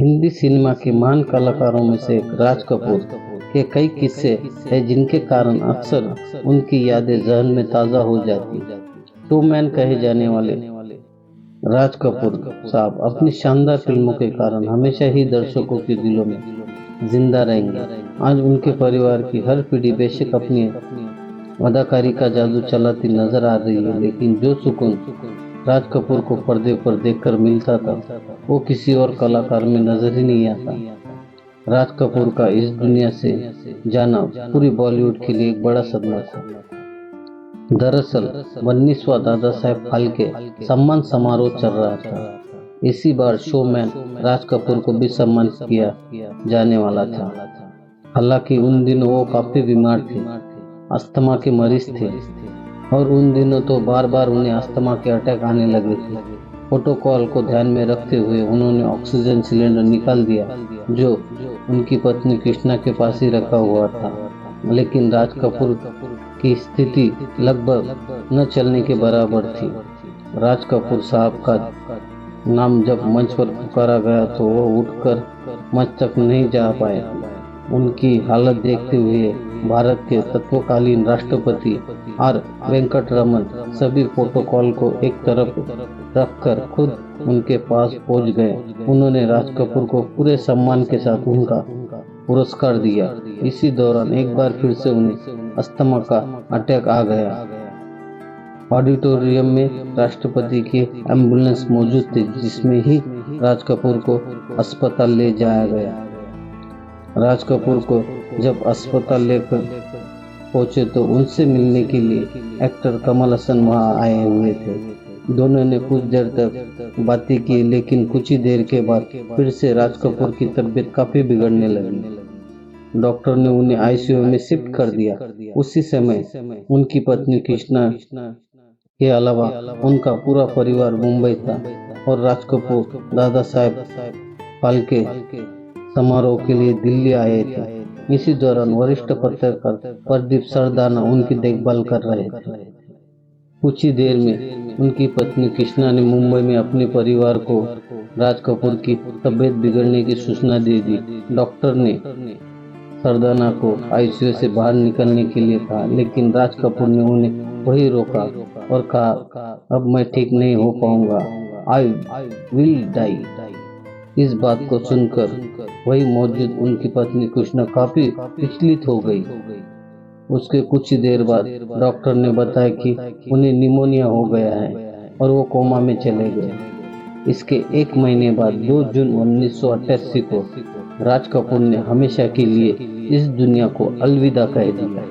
Hindi cinema के महान कलाकारों में से एक राज कपूर के कई किस्से हैं जिनके कारण अक्सर उनकी यादें जहन में ताज़ा हो जाती। शोमैन कहे जाने वाले राज कपूर साहब अपनी शानदार फिल्मों के कारण हमेशा ही दर्शकों के दिलों में जिंदा रहेंगे। आज उनके परिवार की हर पीढ़ी बेशक अपनी अदाकारी का जादू चलाती नजर आ रही है, लेकिन जो सुकून राज कपूर को पर्दे पर देखकर मिलता था वो किसी और कलाकार में नजर ही नहीं आता। राज कपूर का इस दुनिया से जाना पूरी बॉलीवुड के लिए एक बड़ा सदमा था। दरअसल 19वां दादा साहेब फाल्के सम्मान समारोह चल रहा था। इसी बार शोमैन राज कपूर को भी सम्मानित किया जाने वाला था। हालांकि उन दिनों वो काफी बीमार थे, अस्थमा के मरीज थे और उन दिनों तो बार बार उन्हें अस्थमा के अटैक आने लगे थे। प्रोटोकॉल को ध्यान में रखते हुए उन्होंने ऑक्सीजन सिलेंडर निकाल दिया जो उनकी पत्नी कृष्णा के पास ही रखा हुआ था। लेकिन राज कपूर की स्थिति लगभग न चलने के बराबर थी। राज कपूर साहब का नाम जब मंच पर पुकारा गया तो वो उठकर मंच तक नहीं जा पाए। उनकी हालत देखते हुए भारत के तत्कालीन राष्ट्रपति आर वेंकटरमन सभी प्रोटोकॉल को एक तरफ रखकर खुद उनके पास पहुंच गए। उन्होंने राज कपूर को पूरे सम्मान के साथ उनका पुरस्कार दिया। इसी दौरान एक बार फिर से उन्हें अस्थमा का अटैक आ गया। ऑडिटोरियम में राष्ट्रपति की एम्बुलेंस मौजूद थी जिसमें ही राज कपूर को अस्पताल ले जाया गया। राज कपूर को जब अस्पताल लेकर पहुंचे तो उनसे मिलने के लिए एक्टर कमल हसन वहां आए हुए थे। दोनों ने कुछ देर तक बातें की, लेकिन कुछ ही देर के बाद फिर से राज कपूर की तबीयत काफी बिगड़ने लगी। डॉक्टर ने उन्हें आईसीयू में शिफ्ट कर दिया। उसी समय उनकी पत्नी कृष्णा के अलावा उनका पूरा परिवार मुंबई था और राज कपूर दादा साहेब फाल्के समारोह के लिए दिल्ली आए थे। इसी दौरान वरिष्ठ पत्रकार प्रदीप सरदाना उनकी देखभाल कर रहे थे। कुछ ही देर में उनकी पत्नी कृष्णा ने मुंबई में अपने परिवार को राज कपूर की तबीयत बिगड़ने की सूचना दे दी। डॉक्टर ने सरदाना को आईसीयू से बाहर निकलने के लिए कहा, लेकिन राज कपूर ने उन्हें वही रोका और कहा, अब मैं ठीक नहीं हो पाऊंगा, आई विल डाई। इस बात को सुनकर वही मौजूद उनकी पत्नी कृष्णा काफी विचलित हो गई। उसके कुछ ही देर बाद डॉक्टर ने बताया कि उन्हें निमोनिया हो गया है और वो कोमा में चले गए। इसके एक महीने बाद 2 जून 1988 को राज कपूर ने हमेशा के लिए इस दुनिया को अलविदा कह दिया।